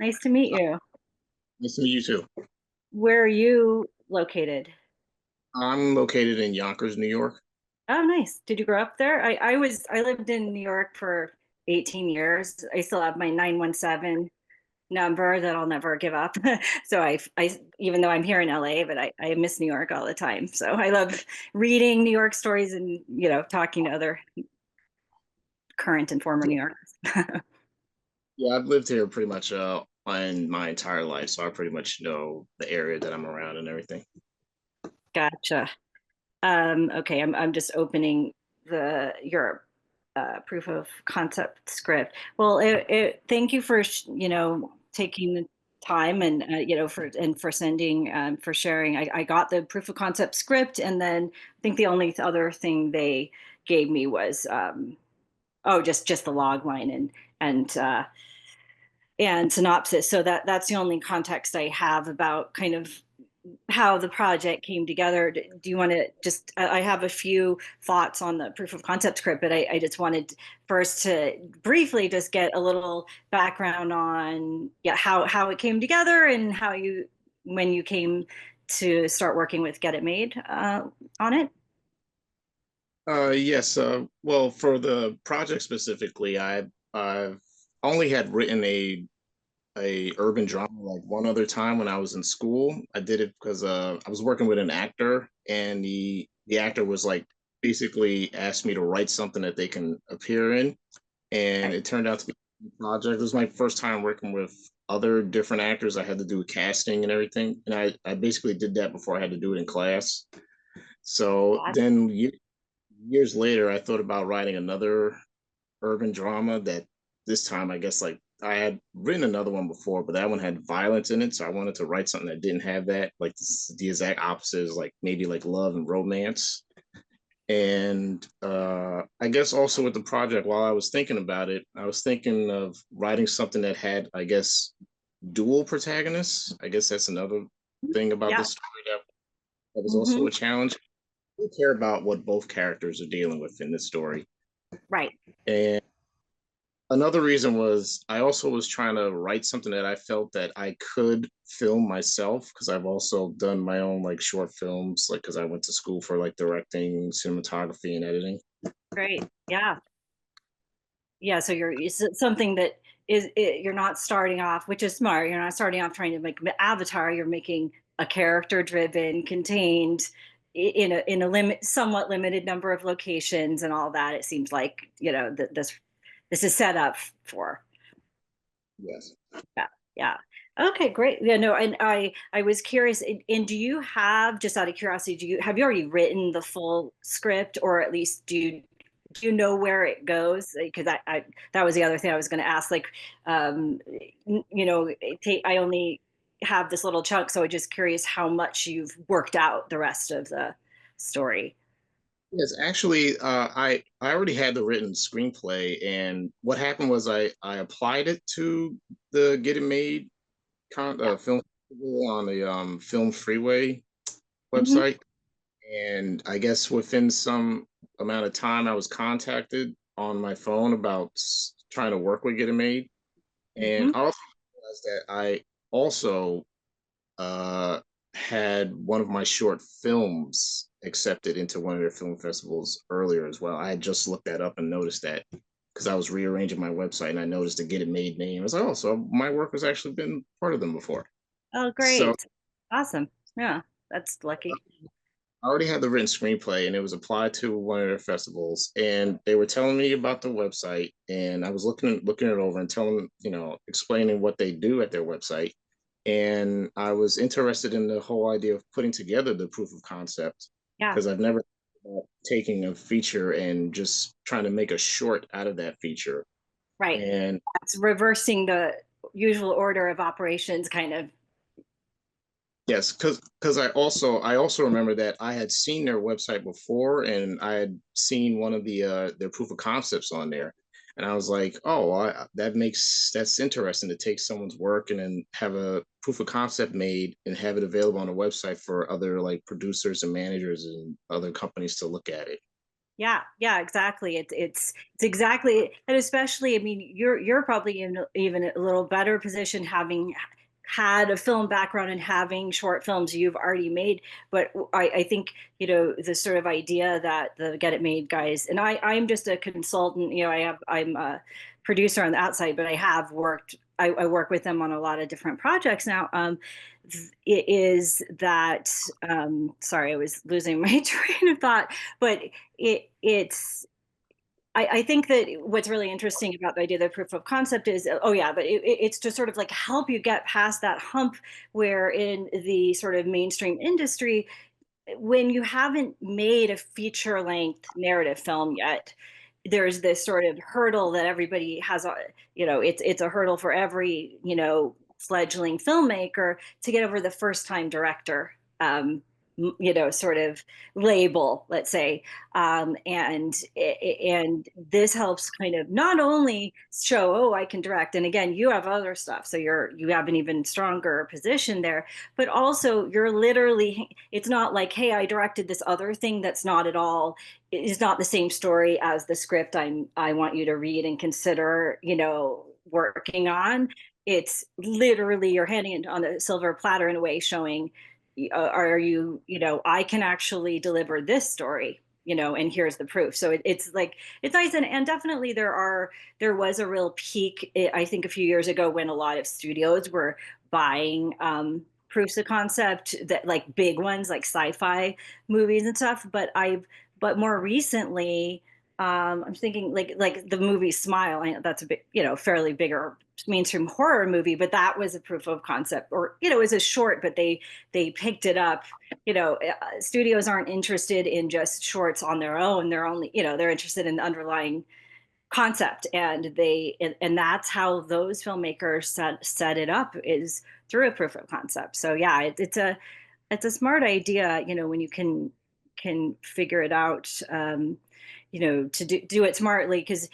Nice to meet you. Nice to meet you too. Where are you located? I'm located in Yonkers, New York. Oh, nice. Did you grow up there? I lived in New York for 18 years. I still have my 917 number that I'll never give up. So I even though I'm here in LA, but I miss New York all the time. So I love reading New York stories and, talking to other current and former New Yorkers. Yeah, I've lived here pretty much my entire life, so I pretty much know the area that I'm around and everything. Gotcha. Okay, I'm just opening the your proof of concept script. Well, thank you for taking the time and for sending for sharing. I got the proof of concept script, and then I think the only other thing they gave me was just the log line and synopsis. So that's the only context I have about kind of how the project came together. Do you want to just, I have a few thoughts on the proof of concept script, but I just wanted first to briefly just get a little background on, yeah, how it came together and when you came to start working with Get It Made on it. Yes. Well, for the project specifically, I've only had written a urban drama like one other time when I was in school. I did it because I was working with an actor, and the actor was like basically asked me to write something that they can appear in, and Right. it turned out to be a project. It was my first time working with other different actors. I had to do casting and everything, and I basically did that before I had to do it in class. So then years later, I thought about writing another urban drama that this time I guess like I had written another one before, but that one had violence in it. So I wanted to write something that didn't have that. Like this is the exact opposite is like maybe like love and romance. And I guess also with the project, while I was thinking about it, I was thinking of writing something that had, I guess, dual protagonists. I guess that's another thing about Yeah. the story that was also Hmm. a challenge. I care about what both characters are dealing with in this story. Right. And another reason was I also was trying to write something that I felt that I could film myself because I've also done my own like short films, like because I went to school for like directing, cinematography, and editing. Great. Yeah. Yeah, so something that you're not starting off, which is smart. You're not starting off trying to make an avatar. You're making a character driven, contained in a somewhat limited number of locations and all that. It seems like this is set up for. Yes. Yeah, yeah. Okay, great. Yeah, no, and I was curious. And do you have, just out of curiosity, have you already written the full script, or at least do you know where it goes? Because I that was the other thing I was going to ask. Like, I only have this little chunk, so I'm just curious how much you've worked out the rest of the story. Yes, actually, I already had the written screenplay, and what happened was I applied it to the Get It Made Yeah. film festival on the Film Freeway Hmm. website. And I guess within some amount of time, I was contacted on my phone about trying to work with Get It Made. And Hmm. I also realized that I also uh, had one of my short films accepted into one of their film festivals earlier as well. I had just looked that up and noticed that because I was rearranging my website and I noticed the Get It Made name. I was like, oh, so my work has actually been part of them before. Oh, So great. Awesome. Yeah, that's lucky. I already had the written screenplay and it was applied to one of their festivals and they were telling me about the website and I was looking it over and telling, explaining what they do at their website. And I was interested in the whole idea of putting together the proof of concept Yeah, because I've never taking a feature and just trying to make a short out of that feature. right. And It's reversing the usual order of operations, kind of. yes, because I also remember that I had seen their website before, and I had seen one of the their proof of concepts on there, and I was like, oh, that's interesting to take someone's work and then have a proof of concept made and have it available on a website for other like producers and managers and other companies to look at it. Yeah, exactly. It's exactly, and especially, I mean, you're probably in even a little better position having had a film background and having short films you've already made. But I think, the sort of idea that the Get It Made guys, and I'm just a consultant, I'm a producer on the outside, but I work with them on a lot of different projects now. It is that, sorry, I was losing my train of thought, but it's I think that what's really interesting about the idea of the proof of concept is, oh yeah, but it's to sort of like help you get past that hump where in the sort of mainstream industry, when you haven't made a feature length narrative film yet, there's this sort of hurdle that everybody has, it's a hurdle for every, fledgling filmmaker to get over the first time director, sort of label, let's say. And this helps kind of not only show, oh, I can direct, and again, you have other stuff, so you have an even stronger position there, but also you're literally, it's not like, hey, I directed this other thing that's not at all, is not the same story as the script I want you to read and consider, working on. It's literally you're handing it on a silver platter in a way, showing, are you, I can actually deliver this story, and here's the proof. So it's like, it's nice. And definitely there was a real peak, I think a few years ago, when a lot of studios were buying proofs of concept, that like big ones like sci-fi movies and stuff. But more recently, I'm thinking like the movie Smile. I know that's a bit, fairly bigger mainstream horror movie, but that was a proof of concept, or it was a short, but they picked it up. Studios aren't interested in just shorts on their own. They're only, they're interested in the underlying concept, and that's how those filmmakers set it up, is through a proof of concept. So yeah, it's a smart idea, when you can figure it out, to do it smartly. Because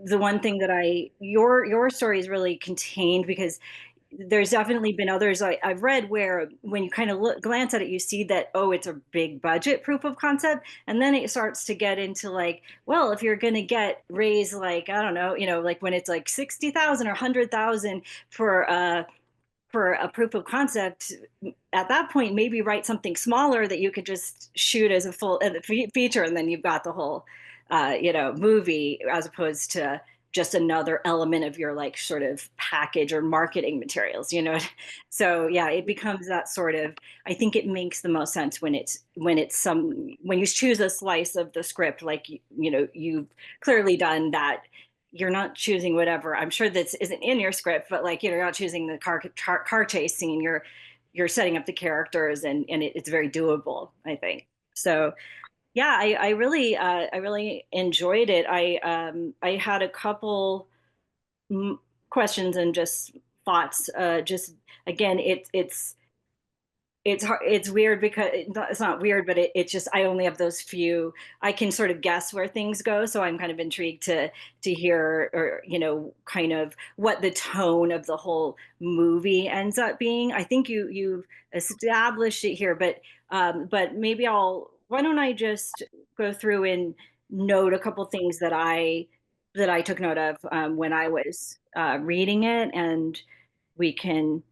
the one thing that your story is really contained, because there's definitely been others I've read where when you kind of glance at it, you see that, oh, it's a big budget proof of concept, and then it starts to get into like, well, if you're going to get raised, like, I don't know, like when it's like 60,000 or 100,000 for a proof of concept, at that point maybe write something smaller that you could just shoot as a full feature, and then you've got the whole movie, as opposed to just another element of your like sort of package or marketing materials, so yeah, it becomes that sort of, I think it makes the most sense when you choose a slice of the script, like, you've clearly done that. You're not choosing whatever, I'm sure this isn't in your script, but like, you're not choosing the car chase scene. You're setting up the characters, and it's very doable, I think. So yeah, I really enjoyed it. I had a couple questions and just thoughts. Just again, it's hard, it's weird, because it's not weird, but it's just, I only have those few. I can sort of guess where things go, so I'm kind of intrigued to hear, or kind of what the tone of the whole movie ends up being. I think you've established it here, but maybe I'll why don't I just go through and note a couple things that I took note of, when I was reading it, and we can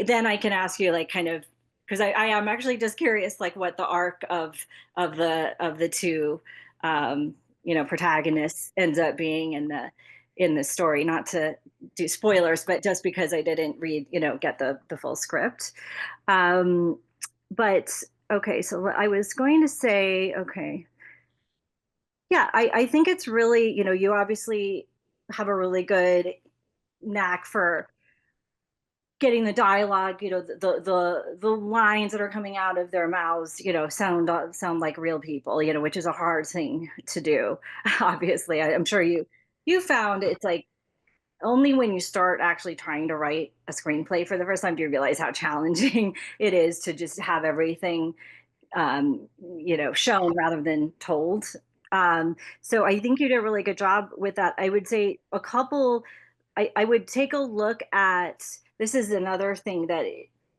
then I can ask you, like, kind of, because I am actually just curious, like, what the arc of the two, protagonists ends up being in the story. Not to do spoilers, but just because I didn't read, get the full script. Um, but okay, so I was going to say, okay, yeah, I think it's really, you obviously have a really good knack for getting the dialogue, the lines that are coming out of their mouths, sound like real people, which is a hard thing to do. Obviously, I'm sure you found it's like only when you start actually trying to write a screenplay for the first time do you realize how challenging it is to just have everything, shown rather than told. So I think you did a really good job with that. I would say a couple, I would take a look at, this is another thing that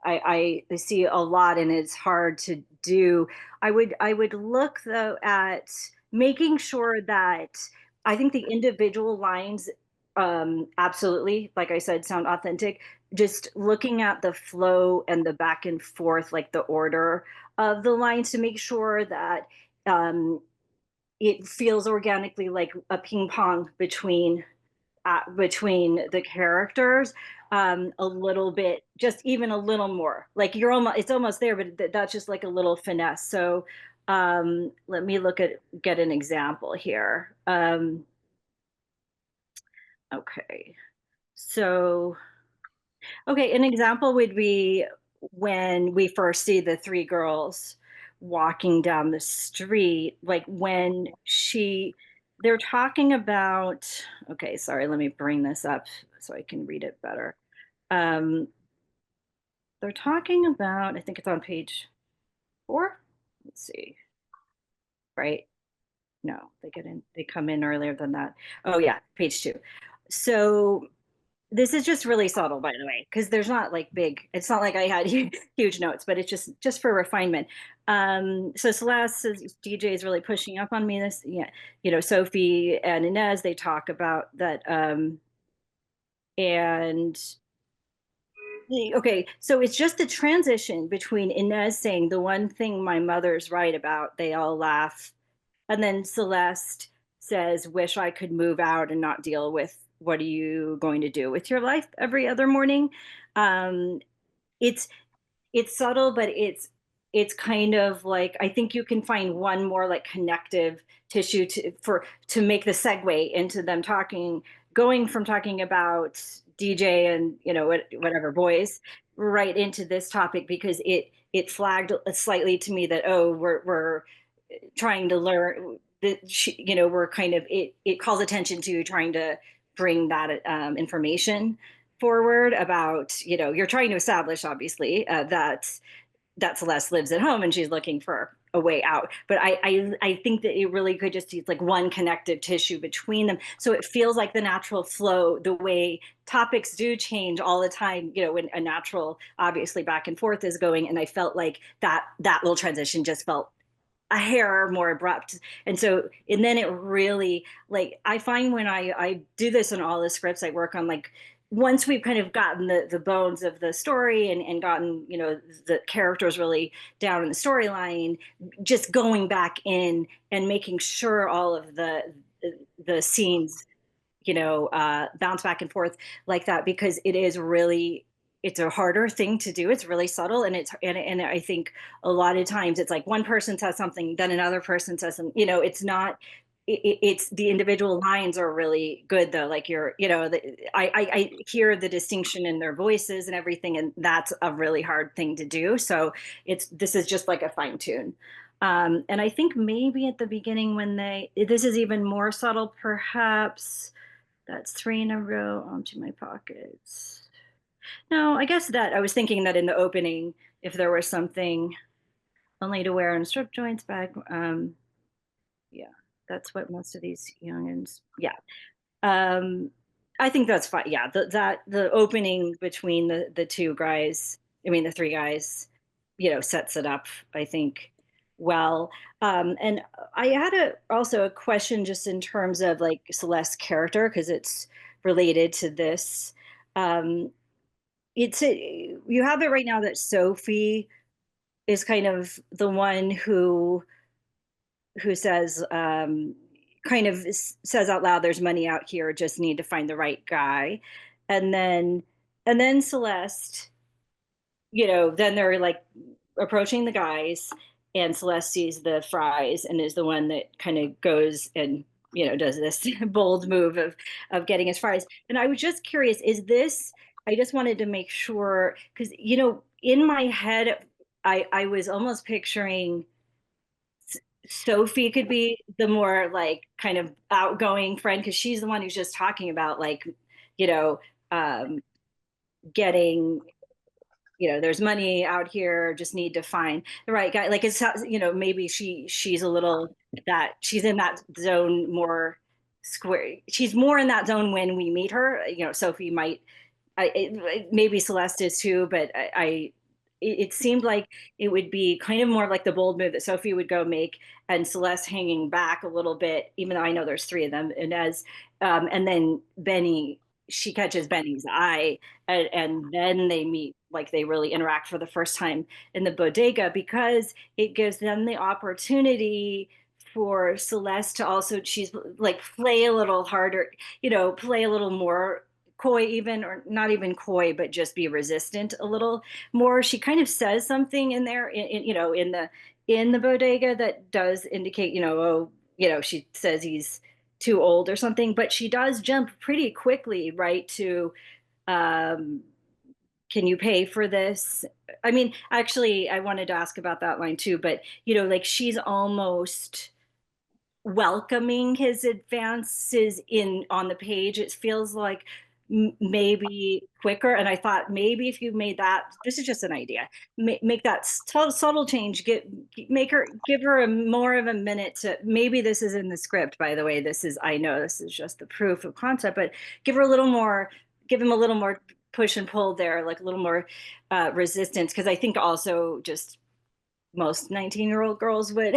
I see a lot and it's hard to do. I would look though at making sure that I think the individual lines absolutely, like I said, sound authentic. Just looking at the flow and the back and forth, like the order of the lines to make sure that um it feels organically like a ping pong between the characters, a little bit, just even a little more. Like you're almost, it's almost there, but that's just like a little finesse. So let me get an example here. Okay, so okay, an example would be when we first see the three girls walking down the street, like when they're talking about, okay, sorry, let me bring this up so I can read it better. Um, they're talking about, I think it's on page 4. Let's see, right? No, they come in earlier than that. Oh yeah, page 2. So this is just really subtle, by the way, because there's not like big, it's not like I had huge notes, but it's just for refinement. So Celeste says DJ is really pushing up on me. This, yeah, Sophie and Inez, they talk about that. And okay, so it's just the transition between Inez saying the one thing my mother's right about, they all laugh, and then Celeste says, wish I could move out and not deal with what are you going to do with your life every other morning. Um, it's it's subtle, but it's kind of like I think you can find one more like connective tissue to make the segue into them going from talking about DJ and whatever boys right into this topic because it flagged slightly to me that oh we're trying to learn that we're kind of it calls attention to trying to bring that information forward about you're trying to establish obviously that Celeste lives at home and she's looking for a way out. But I think that it really could just use like one connective tissue between them. So it feels like the natural flow, the way topics do change all the time, when a natural, obviously back and forth is going. And I felt like that little transition just felt a hair more abrupt. And then it really, like, I find when I do this in all the scripts I work on, like, once we've kind of gotten the bones of the story and gotten, the characters really down in the storyline, just going back in and making sure all of the scenes bounce back and forth like that because it's a harder thing to do. It's really subtle and I think a lot of times it's like one person says something, then another person says something, it's not, it's the individual lines are really good though. Like I hear the distinction in their voices and everything. And that's a really hard thing to do. So this is just like a fine tune. And I think maybe at the beginning this is even more subtle, perhaps. That's 3 in a row onto my pockets. No, I guess that I was thinking that in the opening, if there was something only to wear in strip joints bag, yeah, that's what most of these youngins, yeah. Um, I think that's fine. Yeah, the opening between the two guys, I mean the three guys, sets it up, I think, well. And I had also a question just in terms of like Celeste's character because it's related to this. Um, you have it right now that Sophie is kind of the one who says kind of says out loud there's money out here, just need to find the right guy. And then Celeste, then they're like approaching the guys and Celeste sees the fries and is the one that kind of goes and does this bold move of getting his fries. And I was just curious, I just wanted to make sure because in my head I was almost picturing Sophie could be the more like kind of outgoing friend because she's the one who's just talking about like, you know, um, getting, there's money out here, just need to find the right guy. Like maybe she's a little that she's in that zone more square. She's more in that zone when we meet her. Sophie might, maybe Celeste is too, but it seemed like it would be kind of more like the bold move that Sophie would go make, and Celeste hanging back a little bit, even though I know there's three of them. And then Benny, she catches Benny's eye, and then they meet, like they really interact for the first time in the bodega, because it gives them the opportunity for Celeste to also, she's like, play a little harder, play a little more coy, even, or not even coy, but just be resistant a little more. She kind of says something in there, in the bodega, that does indicate, oh, she says he's too old or something, but she does jump pretty quickly right to, um, can you pay for this? I mean, actually, I wanted to ask about that line too, but like, she's almost welcoming his advances in on the page. It feels like maybe quicker. And I thought, maybe if you made that, this is just an idea, make that subtle change, give her more of a minute to, maybe this is in the script, by the way, I know this is just the proof of concept, but give her a little more, give him a little more push and pull there, like a little more resistance, because I think also just most 19-year-old girls would,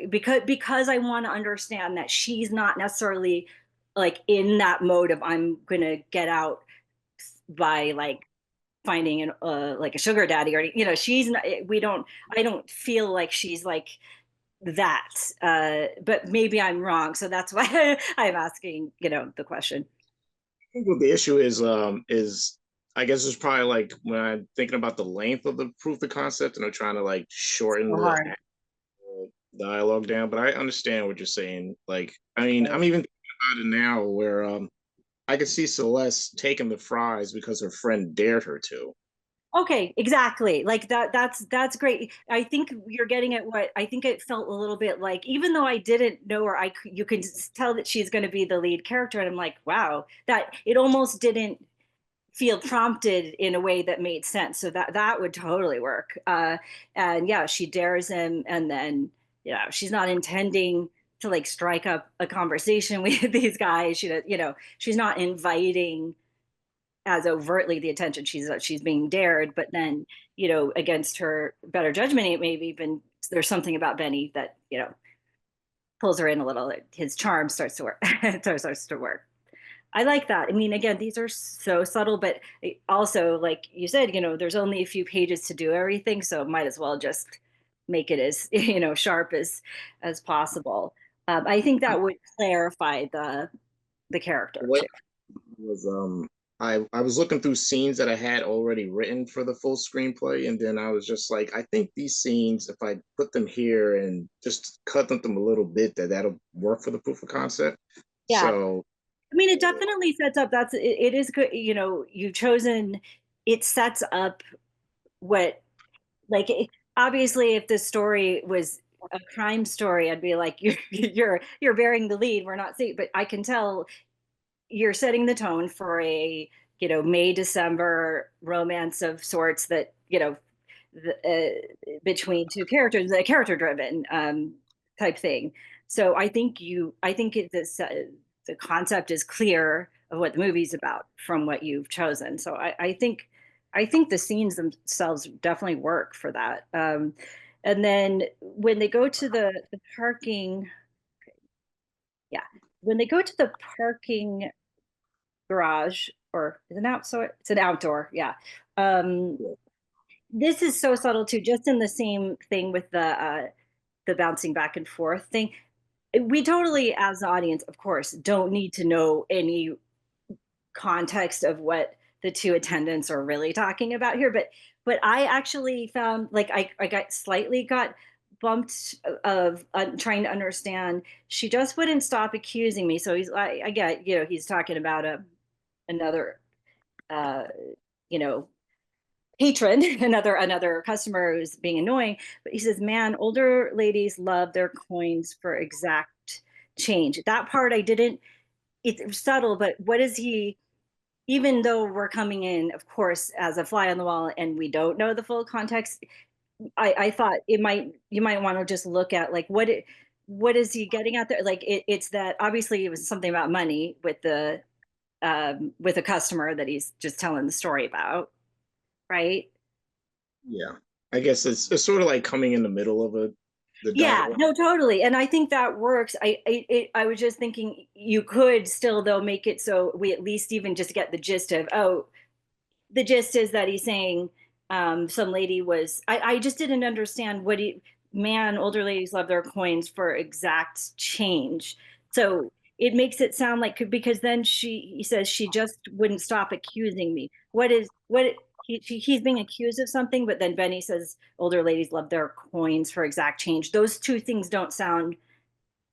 because I want to understand that she's not necessarily like in that mode of, I'm gonna get out by like finding an like a sugar daddy, or she's not, we don't I don't feel like she's like that, but maybe I'm wrong, so that's why I'm asking the question. I think what the issue is I guess it's probably like when I'm thinking about the length of the proof of concept and I'm trying to like shorten So the hard. dialogue down, but I understand what you're saying. Like, I mean, I'm even thinking about it now where I could see Celeste taking the fries because her friend dared her to. Okay, exactly. Like that's great. I think you're getting at what I think it felt a little bit like, even though I didn't know her, you can just tell that she's going to be the lead character, and I'm like, wow, that it almost didn't feel prompted in a way that made sense. So that would totally work. And yeah, she dares him, and then she's not intending to like strike up a conversation with these guys. She's not inviting as overtly the attention. She's being dared, but then against her better judgment, it maybe even there's something about Benny that pulls her in a little. His charm starts to work. It starts to work. I like that. I mean, again, these are so subtle, but also, like you said, there's only a few pages to do everything, so might as well just make it as sharp as possible. I think that would clarify the character What too. was I was looking through scenes that I had already written for the full screenplay, and then I was just like, I think these scenes, if I put them here and just cut them a little bit, that'll work for the proof of concept. Yeah, So I mean, it definitely sets up. It is good. You've chosen. It sets up what, like, obviously, if this story was a crime story, I'd be like, you're bearing the lead. We're not seeing, but I can tell you're setting the tone for a May December romance of sorts, that between two characters, a character driven type thing. So I think the concept is clear of what the movie's about from what you've chosen. So I think the scenes themselves definitely work for that. And then when they go to the parking, yeah, when they go to the parking garage, or is it out? So it's an outdoor, yeah. Um, this is so subtle too, just in the same thing with the bouncing back and forth thing. We totally, as the audience, of course, don't need to know any context of what the two attendants are really talking about here, but I actually found, like, I got bumped of trying to understand. She just wouldn't stop accusing me. So I get, he's talking about another uh you know patron, another customer who's being annoying. But he says, man, older ladies love their coins for exact change. That part I didn't, it's subtle, but what is he, even though we're coming in, of course, as a fly on the wall and we don't know the full context, I thought you might want to just look at, like, what is he getting at there? Like, it's that obviously it was something about money with a customer that he's just telling the story about, right? Yeah, I guess it's sort of like coming in the middle of the Yeah, dialogue. no, totally. And I think that works. I was just thinking you could still though make it so we at least even just get the gist of, oh, the gist is that he's saying some lady was I just didn't understand what he man older ladies love their coins for exact change. So it makes it sound like because then he says she just wouldn't stop accusing me. He's being accused of something, but then Benny says older ladies love their coins for exact change. Those two things don't sound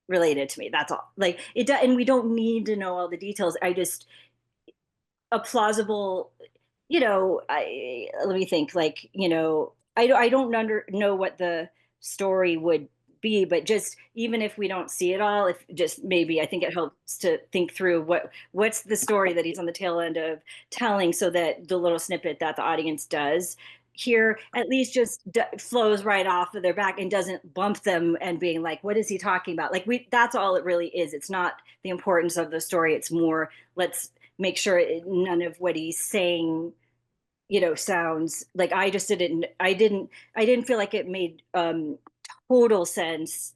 related to me. That's all. Like it, and we don't need to know all the details. I just a plausible, let me think, like, I don't know what the story would be, but just even if we don't see it all, if just maybe I think it helps to think through what's the story that he's on the tail end of telling, so that the little snippet that the audience does here at least just flows right off of their back and doesn't bump them and being like, what is he talking about? Like that's all it really is. It's not the importance of the story. It's more, let's make sure none of what he's saying, sounds like I didn't feel like it made total sense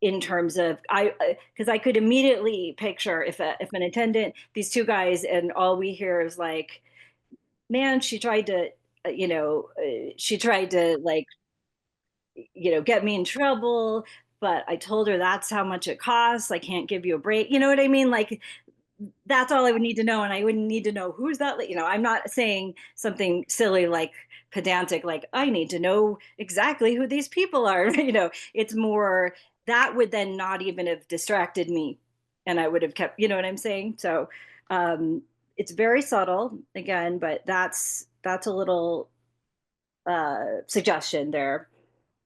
in terms of I because I could immediately picture if an attendant, these two guys, and all we hear is like, man, she tried to like, get me in trouble, but I told her that's how much it costs. I can't give you a break. You know what I mean? Like that's all I would need to know. And I wouldn't need to know who's that. I'm not saying something silly like pedantic, like I need to know exactly who these people are. It's more that would then not even have distracted me. And I would have kept, you know what I'm saying? So um, it's very subtle again, but that's a little suggestion there.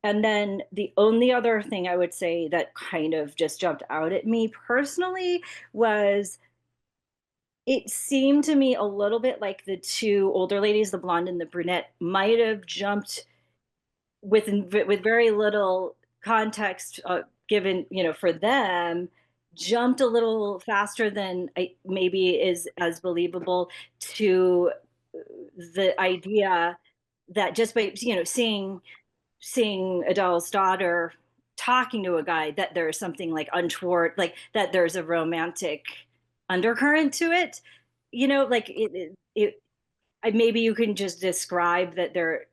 And then the only other thing I would say that kind of just jumped out at me personally was it seemed to me a little bit like the two older ladies, the blonde and the brunette, might have jumped with very little context given, for them, jumped a little faster than maybe is as believable to the idea that just by seeing Adele's daughter talking to a guy, that there's something like untoward, like that there's a romantic undercurrent to it. Like maybe you can just describe that they're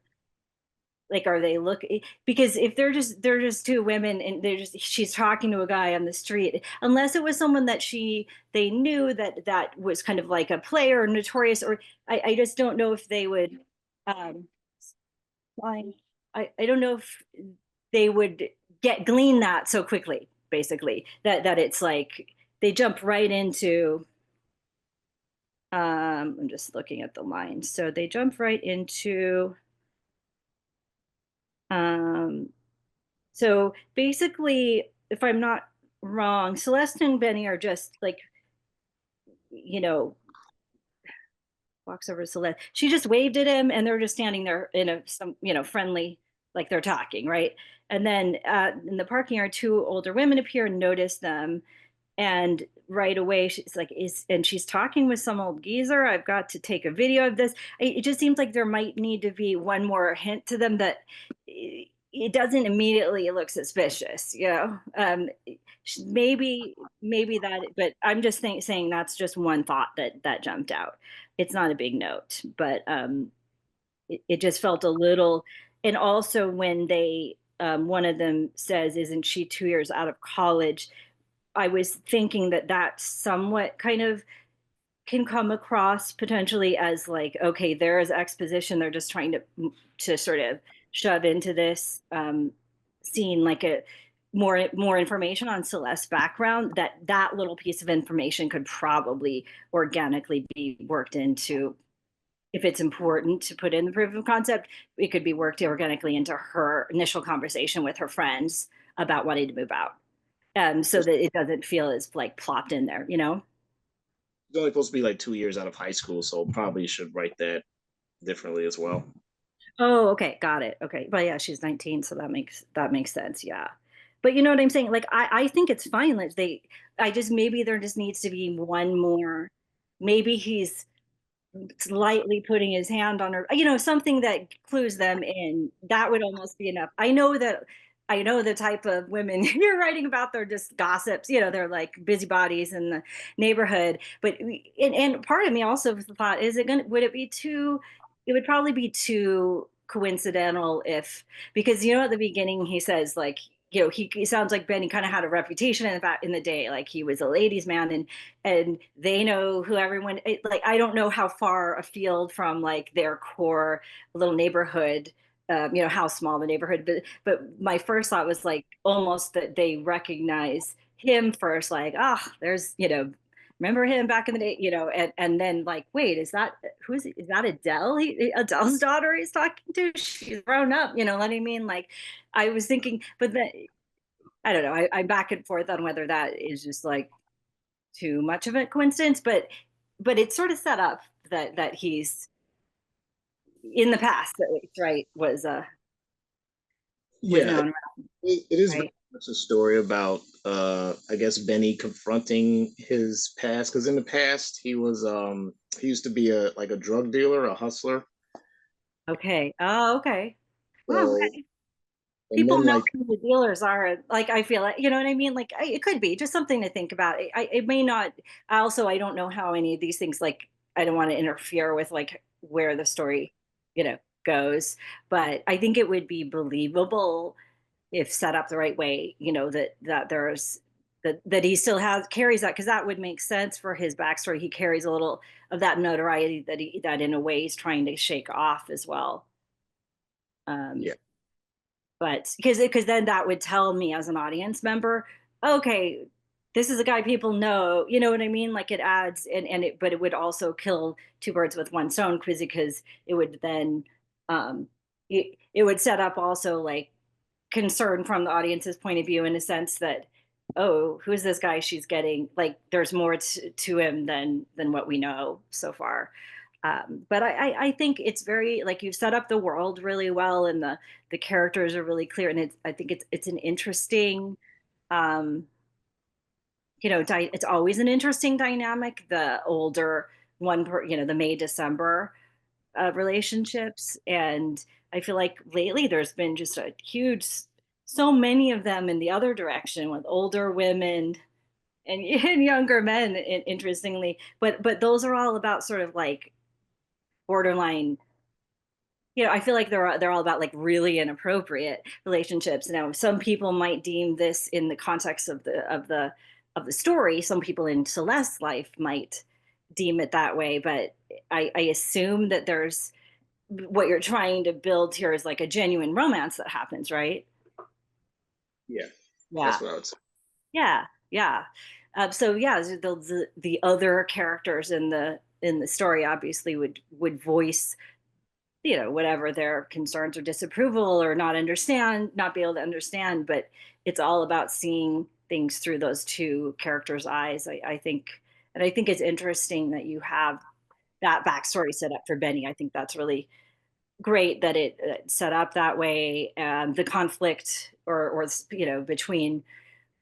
like, are they look, because if they're just two women and she's talking to a guy on the street, unless it was someone that they knew that was kind of like a player or notorious, or I just don't know if they would um line. I don't know if they would glean that so quickly, basically, that it's like they jump right into I'm just looking at the lines. So they jump right into um so basically, if I'm not wrong, Celeste and Benny are just like, you know, walks over to Celeste. She just waved at him, and they're just standing there in some, friendly, like they're talking, right? And then in the parking yard, two older women appear and notice them, and right away she's like, is and she's talking with some old geezer. I've got to take a video of this. It just seems like there might need to be one more hint to them that it doesn't immediately look suspicious, maybe that, but I'm just saying that's just one thought that jumped out. It's not a big note, but it just felt a little. And also when they one of them says, isn't she 2 years out of college? I was thinking that somewhat kind of can come across potentially as like, okay, there is exposition. They're just trying to sort of shove into this scene like a more information on Celeste's background. That little piece of information could probably organically be worked into. If it's important to put in the proof of concept, it could be worked organically into her initial conversation with her friends about wanting to move out, so It's that it doesn't feel as like plopped in there. only supposed to be like 2 years out of high school, so probably should write that differently as well. Oh, okay, got it. Okay, but yeah, she's 19, so that makes sense. Yeah, but you know what I'm saying? Like, I think it's fine. I just maybe there just needs to be one more. Maybe he's lightly putting his hand on her, something that clues them in. That would almost be enough. I know the type of women you're writing about. They're just gossips, they're like busybodies in the neighborhood. But and part of me also thought, would it be too, it would probably be too coincidental if, because at the beginning he says like, he sounds like Benny kind of had a reputation in the day, like he was a ladies man, and they know who everyone, like I don't know how far afield from like their core little neighborhood, how small the neighborhood, but my first thought was like almost that they recognize him first, like, ah, there's, remember him back in the day, and then like, wait, is that Adele? Adele's daughter he's talking to? She's grown up, what I mean? Like, I was thinking, but then I don't know. I'm back and forth on whether that is just like too much of a coincidence, but it's sort of set up that he's in the past, at least, right? Was Yeah, known, it is very right? much a story about I guess Benny confronting his past, because in the past he used to be a like a drug dealer, a hustler. Okay. Oh, okay. Wow. So Okay. and People then know like who the dealers are. Like, I feel like, you know what I mean? Like, it could be just something to think about. It may not. Also, I don't know how any of these things, like, I don't want to interfere with like where the story, goes. But I think it would be believable if set up the right way, that there's that he still has carries that, because that would make sense for his backstory. He carries a little of that notoriety that in a way he's trying to shake off as well. Um, yeah, but because then that would tell me as an audience member, okay, this is a guy people know, you know what I mean? Like, it adds, but it would also kill two birds with one stone, because it would then, it would set up also like concern from the audience's point of view, in a sense that, oh, who's this guy she's getting, like there's more to him than what we know so far. But I think it's very, like, you've set up the world really well, and the characters are really clear, and I think it's an interesting, um it's always an interesting dynamic, the older one, the May December relationships. And I feel like lately there's been just a huge, so many of them in the other direction, with older women and younger men, interestingly. But those are all about sort of like borderline. I feel like they're all about like really inappropriate relationships. Now, some people might deem this in the context of the story. Some people in Celeste's life might deem it that way, but I assume that there's, what you're trying to build here is like a genuine romance that happens, right? yeah, Yeah, that's what I would say. yeah, yeah. So yeah, the other characters in the story obviously would voice, whatever their concerns or disapproval, or not be able to understand. But it's all about seeing things through those two characters' eyes. I think, and I think it's interesting that you have that backstory set up for Benny. I think that's really great that it set up that way. The conflict, or between,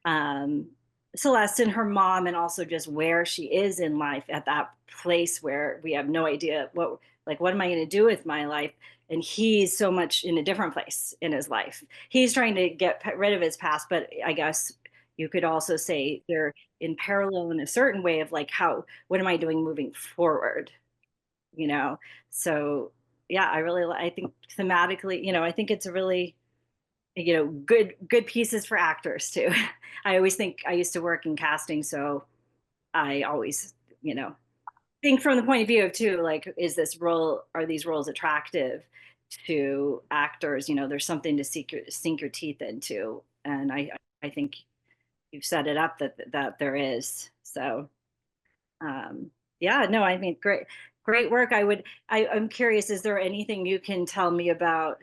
um, Celeste and her mom, and also just where she is in life at that place where we have no idea what am I going to do with my life. And he's so much in a different place in his life. He's trying to get rid of his past, but I guess you could also say they're in parallel in a certain way of like, how, what am I doing moving forward, you know? So yeah, I think thematically, I think it's a really, good pieces for actors too. I always think, I used to work in casting, so I always, think from the point of view of too, like, are these roles attractive to actors? There's something to sink your teeth into. And I think you've set it up that there is. So yeah, no, I mean, great work. I'm curious, is there anything you can tell me about,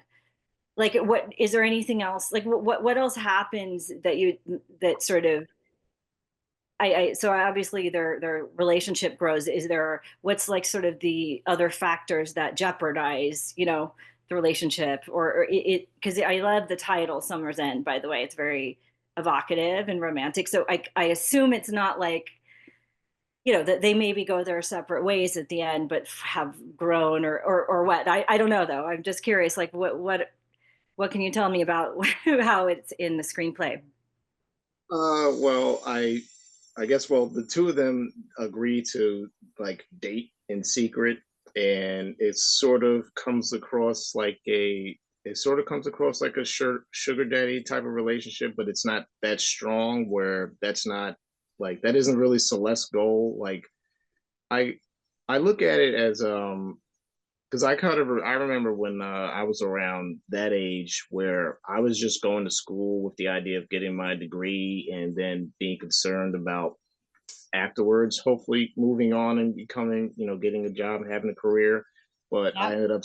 like, what is there anything else, like what else happens that sort of, so obviously their relationship grows. Is there, what's like sort of the other factors that jeopardize, the relationship, or it, because I love the title Summer's End, by the way. It's very evocative and romantic. So I assume it's not like you know, that they maybe go their separate ways at the end, but have grown or what. I don't know though. I'm just curious, like what can you tell me about how it's in the screenplay? Well, I guess well the two of them agree to like date in secret, and it sort of comes across like a sugar daddy type of relationship, but it's not that strong. Where that's not like that isn't really Celeste's goal. Like I I look at it as because I remember when I was around that age where I was just going to school with the idea of getting my degree and then being concerned about afterwards, hopefully moving on and becoming, getting a job and having a career. But Yep. I ended up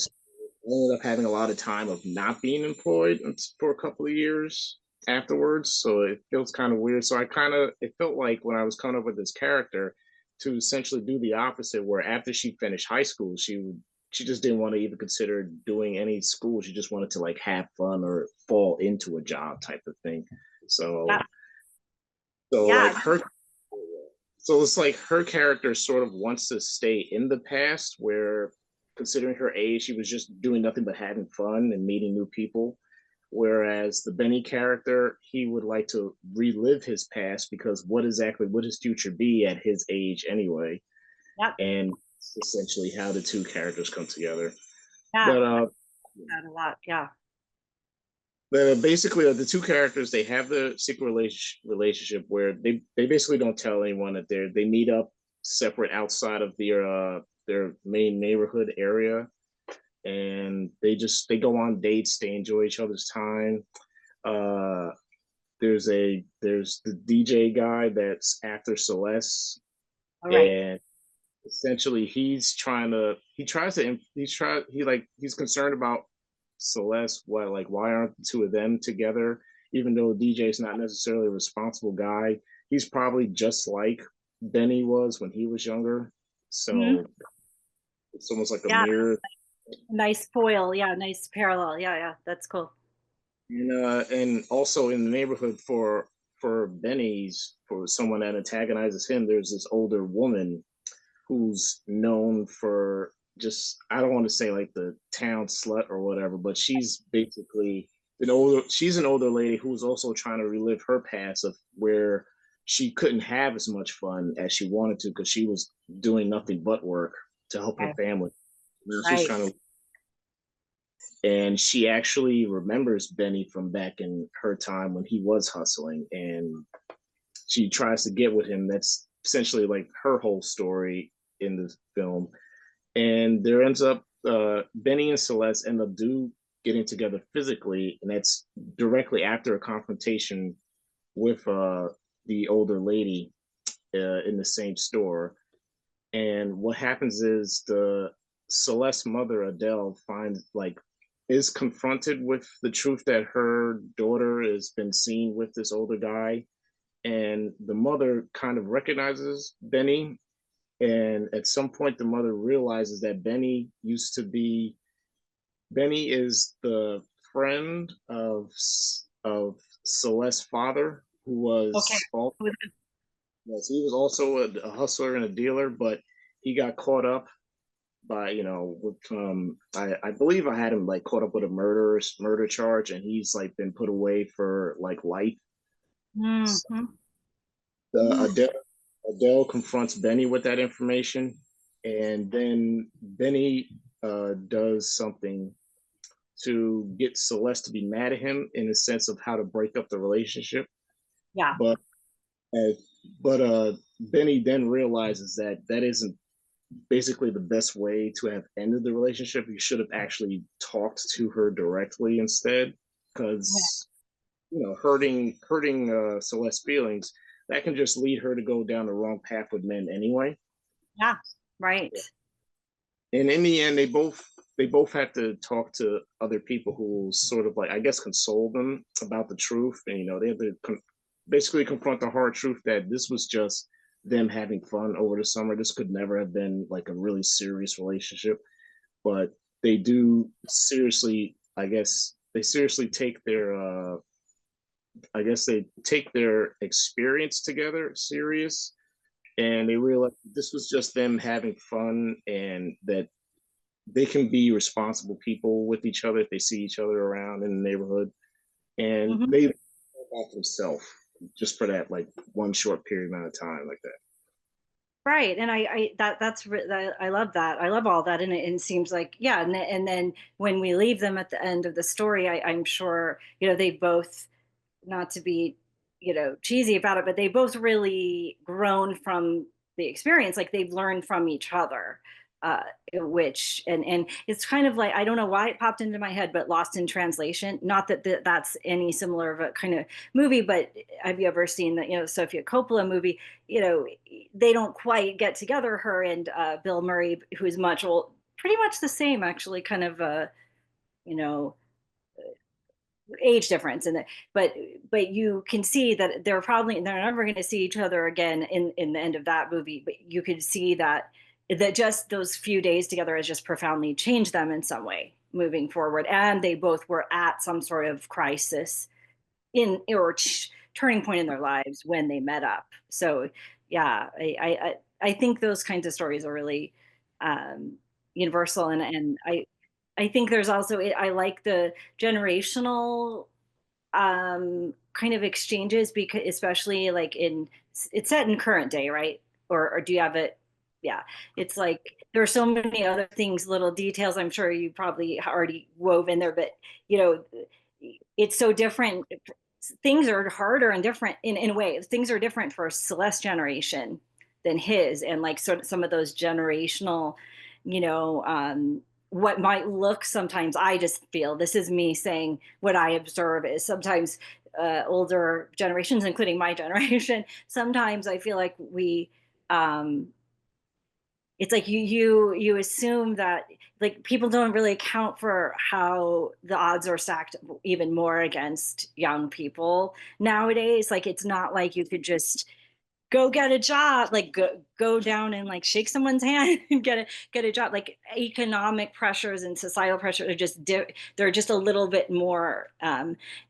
having a lot of time of not being employed for a couple of years afterwards. So it feels kind of weird. So it felt like when I was coming up with this character to essentially do the opposite, where after she finished high school, she just didn't want to even consider doing any school. She just wanted to like have fun or fall into a job type of thing. Yeah. So, so like Yeah. her so it's like her character sort of wants to stay in the past where, considering her age, she was just doing nothing but having fun and meeting new people. Whereas the Benny character, he would like to relive his past because what exactly would his future be at his age anyway? Yep. And essentially how the two characters come together. Yeah. But I like that a lot. Yeah. basically the two characters they have the secret relationship where they basically don't tell anyone that they meet up separate outside of their main neighborhood area, and they go on dates, they enjoy each other's time. uh there's the DJ guy that's after Celeste, All right. and essentially he's concerned about Celeste. Why aren't the two of them together? Even though DJ's not necessarily a responsible guy, he's probably just like Benny was when he was younger. Mhm. So it's almost like a Yeah. mirror. Nice foil. Yeah. Nice parallel. Yeah. Yeah. That's cool. And also in the neighborhood for someone that antagonizes him, there's this older woman who's known for just, I don't want to say like the town slut or whatever, but she's basically she's an older lady who's also trying to relive her past of where she couldn't have as much fun as she wanted to because she was doing nothing but work to help her Okay. family. Now she's Right. trying to, and she actually remembers Benny from back in her time when he was hustling, and she tries to get with him. That's essentially like her whole story in the film. And there ends up Benny and Celeste end up getting together physically, and that's directly after a confrontation with the older lady in the same store. And what happens is the Celeste mother Adele finds like is confronted with the truth that her daughter has been seen with this older guy, and the mother kind of recognizes Benny. And at some point, the mother realizes that Benny is the friend of Celeste's father, who Okay. was all yes, he was also a hustler and a dealer, but he got caught up by with I believe I had him like caught up with a murder charge, and he's like been put away for like life. Mm-hmm. Adele confronts Benny with that information, and then Benny does something to get Celeste to be mad at him in the sense of how to break up the relationship. Yeah. But uh, but Benny then realizes that that isn't basically the best way to have ended the relationship. He should have actually talked to her directly instead, Yeah. because hurting Celeste's feelings, that can just lead her to go down the wrong path with men anyway. Yeah. Right. And in the end, they both have to talk to other people who sort of like, I guess, console them about the truth, and they have to basically confront the hard truth that this was just them having fun over the summer. This could never have been like a really serious relationship, but they do seriously, I guess they seriously take their I guess they take their experience together serious, and they realized this was just them having fun, and that they can be responsible people with each other if they see each other around in the neighborhood, and Mhm. they about themselves just for that like one short period amount of time like that. Right, and I love that. I love all that, and it seems like yeah, and then when we leave them at the end of the story, I'm sure they both, not to be cheesy about it, but they both really grown from the experience. Like they've learned from each other, uh, which and it's kind of like I don't know why it popped into my head, but Lost in Translation. Not that that's any similar of a kind of movie, but have you ever seen that Sofia Coppola movie? You know, they don't quite get together. Her and Bill Murray, who is much old, pretty much the same actually, kind of you know age difference and but you can see that they're never going to see each other again in the end of that movie, but you could see that just those few days together has just profoundly changed them in some way moving forward, and they both were at some sort of crisis in or turning point in their lives when they met up. So yeah, I think those kinds of stories are really um universal, and I think there's also I like the generational kind of exchanges, because especially like in it's set in current day, right? Or do you have it? Yeah, it's like there are so many other things, little details I'm sure you probably already wove in there, but you know it's so different. Things are harder and different in a way. Things are different for Celeste generation than his, and like sort of some of those generational, you know, what might look, sometimes I just feel, this is me saying what I observe, is sometimes older generations, including my generation, sometimes I feel like we um it's like you assume that like people don't really account for how the odds are stacked even more against young people nowadays. Like it's not like you could just go get a job, like go down and like shake someone's hand and get a job. Like economic pressures and societal pressures are just they're just a little bit more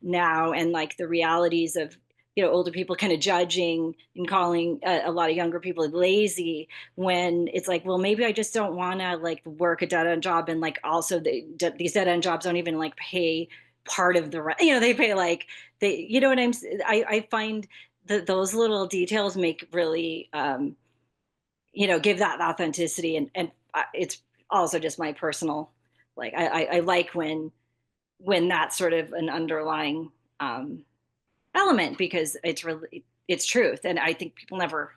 now, and like the realities of older people kind of judging and calling a lot of younger people lazy, when it's like, well, maybe I just don't want to like work a dead end job, and like also these dead end jobs don't even like pay part of the rent. They pay like they, what I find that those little details make really give that authenticity, and it's also just my personal, like I like when that's sort of an underlying element, because it's truth, and I think people never,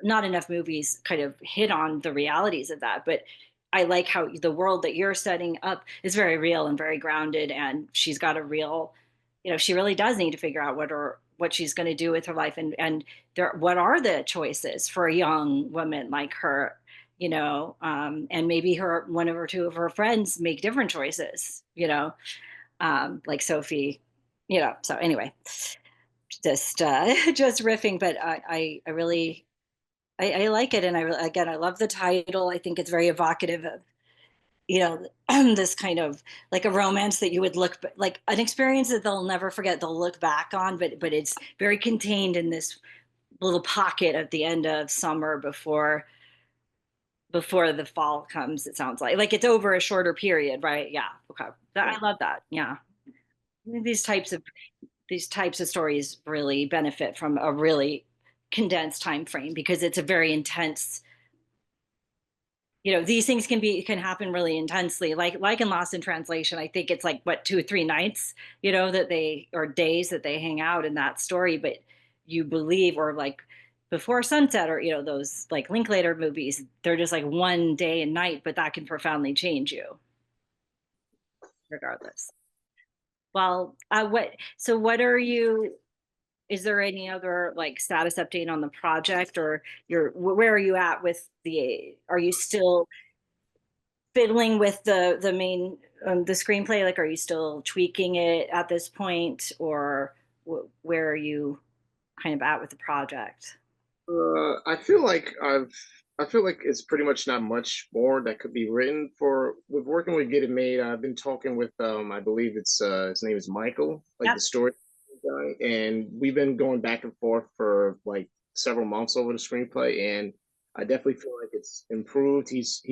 not enough movies kind of hit on the realities of that. But I like how the world that you're setting up is very real and very grounded, and she's got a real, she really does need to figure out what she's going to do with her life, and what are the choices for a young woman like her, and maybe her one of her two of her friends make different choices, like Sophie, so anyway, just just riffing, but I really I like it, and again I love the title. I think it's very evocative of this kind of like a romance that you would like an experience that they'll never forget. They'll look back on, but it's very contained in this little pocket at the end of summer before the fall comes. It sounds like it's over a shorter period, right? Yeah. Okay. I love that. Yeah. These types of these types of stories really benefit from a really condensed time frame, because it's a very intense, these things can happen really intensely, like in Lost in Translation. I think it's like what, 2 or 3 nights, that they, or days that they hang out in that story, but you believe, or like Before Sunset, or those like Linklater movies, they're just like one day and night, but that can profoundly change you regardless. Well, what are you, is there any other like status update on the project, or where are you at with are you still fiddling with the main the screenplay? Like, are you still tweaking it at this point, or where are you kind of at with the project? I feel like it's pretty much not much more that could be written for with working with Get It Made. I've been talking with I believe it's his name is Michael, like Yep. the story guy, and we've been going back and forth for like several months over the screenplay, and I definitely feel like it's improved. He's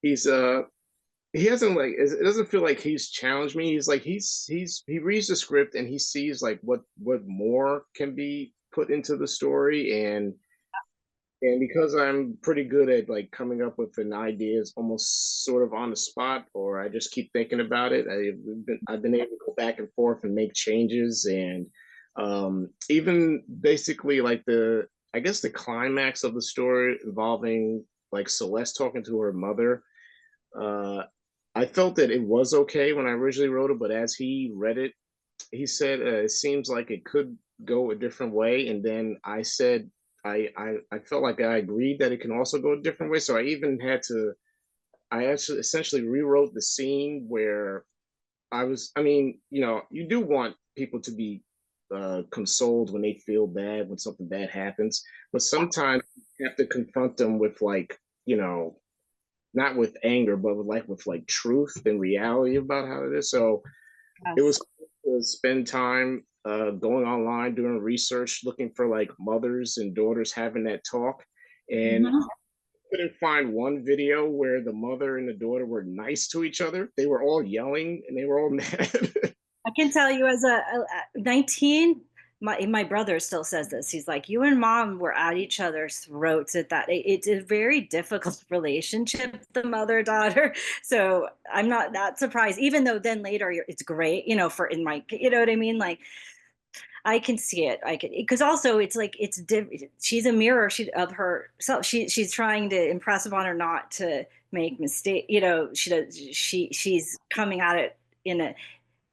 he hasn't like it doesn't feel like he's challenged me. He's like he reads the script and he sees like what more can be put into the story, and because I'm pretty good at like coming up with an idea, it's almost sort of on the spot, or I just keep thinking about it. I've been able to go back and forth and make changes, and even basically like the I guess the climax of the story involving like Celeste talking to her mother. Uh, I felt that it was okay when I originally wrote it, but as he read it, he said it seems like it could go a different way, and then I said I felt like I agreed that it can also go a different way. So I even had to I actually essentially rewrote the scene where I mean, you do want people to be consoled when they feel bad when something bad happens, but Yeah. sometimes you have to confront them with like not with anger, but with like truth and reality about how it is. So it was Yes. cool to spend time going online, doing research, looking for like mothers and daughters having that talk. And Mhm. I couldn't find one video where the mother and the daughter were nice to each other. They were all yelling and they were all mad. I can tell you as a 19, my brother still says this. He's like, you and mom were at each other's throats at that. It's a very difficult relationship, the mother daughter. So I'm not that surprised, even though then later it's great, for in my, you know what I mean? Like I can see it. I can, because also it's like she's a mirror of her. So she's trying to impress upon her not to make mistake. She does. She's coming at it in a,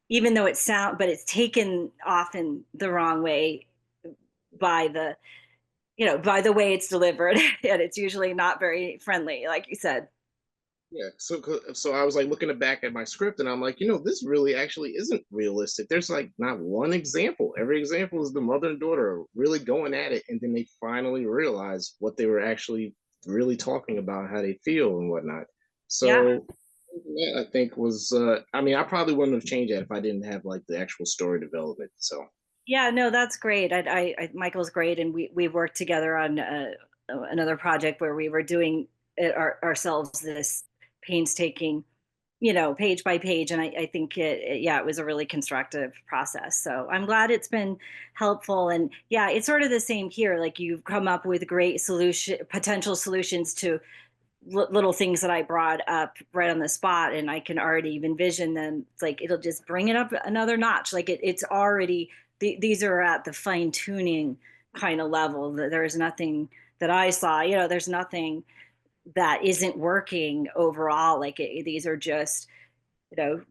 even though but it's taken often the wrong way by by the way it's delivered, and it's usually not very friendly, like you said. Yeah, so I was like looking back at my script, and I'm like, this really actually isn't realistic. There's like not one example. Every example is the mother and daughter really going at it, and then they finally realize what they were actually really talking about, how they feel and whatnot. Yeah. So that I think was, I mean, I probably wouldn't have changed that if I didn't have like the actual story development. So Yeah, no, that's great. Michael's great, and we worked together on another project where we were doing it ourselves this painstaking, page by page, and I think yeah, it was a really constructive process. So I'm glad it's been helpful, and yeah, it's sort of the same here. Like you've come up with great potential solutions to little things that I brought up right on the spot, and I can already envision them. It's like it'll just bring it up another notch. Like it's already these are at the fine tuning kind of level. There's nothing that I saw. There's nothing that isn't working overall. Like these are just you know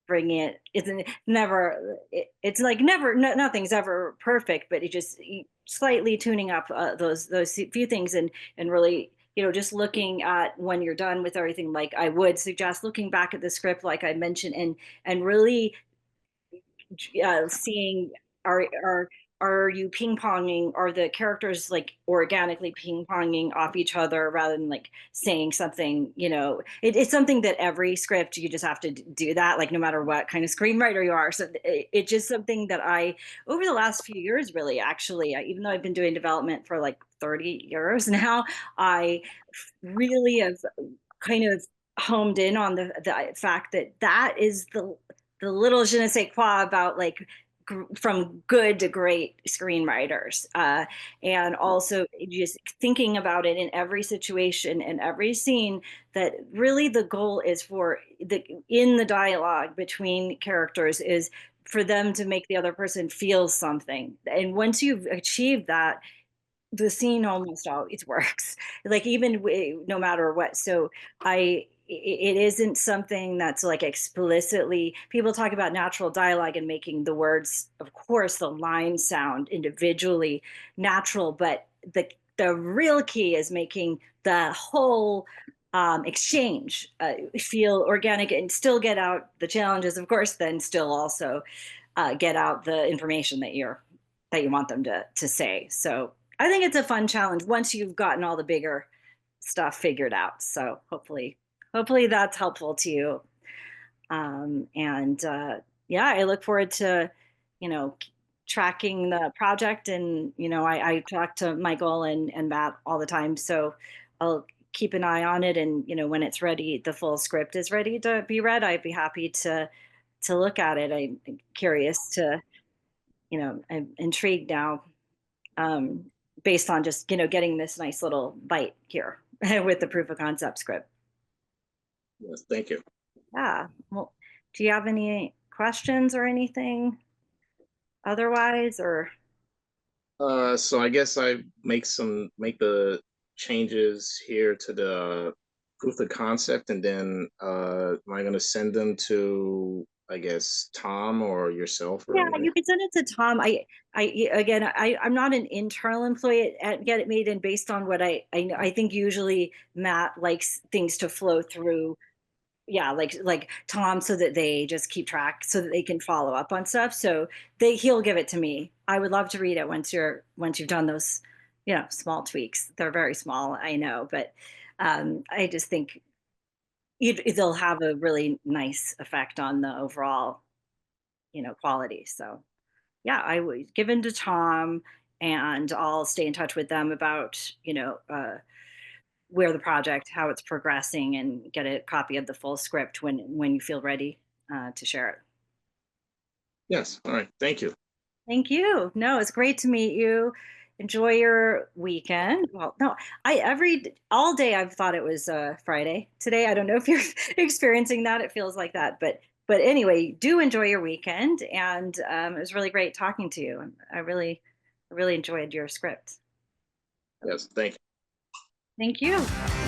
bring it isn't never it's like never nothing's ever perfect, but it just slightly tuning up those few things, and really just looking at when you're done with everything, like I would suggest looking back at the script like I mentioned, and really seeing are are you ping ponging, are the characters like organically ping ponging off each other rather than like saying something, it's something that every script you just have to do that, like no matter what kind of screenwriter you are. So it's just something that I over the last few years really actually even though I've been doing development for like 30 years now, I really have kind of homed in on the fact that that is the little je ne sais quoi about like from good to great screenwriters, and also just thinking about it in every situation and every scene, that really the goal is for the in the dialogue between characters is for them to make the other person feel something, and once you've achieved that, the scene almost always works, like even no matter what. So it isn't something that's like explicitly, people talk about natural dialogue and making the words, of course the lines sound individually natural, but the real key is making the whole exchange feel organic and still get out the challenges, of course, then still also get out the information that you want them to say. So I think it's a fun challenge once you've gotten all the bigger stuff figured out. So hopefully that's helpful to you. And yeah, I look forward to, you know, tracking the project, and I talk to Michael and Matt all the time, so I'll keep an eye on it, and when it's ready, the full script is ready to be read, I'd be happy to look at it. I'm curious to, I'm intrigued now, um, based on just getting this nice little bite here with the proof of concept script. Yes, thank you. Yeah. Well, do you have any questions or anything otherwise, or? So I guess I make the changes here to the proof of concept, and then am I gonna send them to, I guess, Tom or yourself or Yeah, anything? you can send it to Tom. Again, I'm not an internal employee at Get It Made, and based on what I know, I think usually Matt likes things to flow through. Yeah, like Tom, so that they just keep track, so that they can follow up on stuff. So he'll give it to me. I would love to read it once you've done those, small tweaks. They're very small, I know, but I just think they'll have a really nice effect on the overall, quality. So yeah, I would give in to Tom, and I'll stay in touch with them about, where the project, how it's progressing, and get a copy of the full script when you feel ready to share it. Yes. All right. Thank you. Thank you. No, it's great to meet you. Enjoy your weekend. Well, no, all day I've thought it was Friday. Today, I don't know if you're experiencing that. It feels like that, but anyway, do enjoy your weekend. And it was really great talking to you. I really enjoyed your script. Yes. Thank you. Thank you.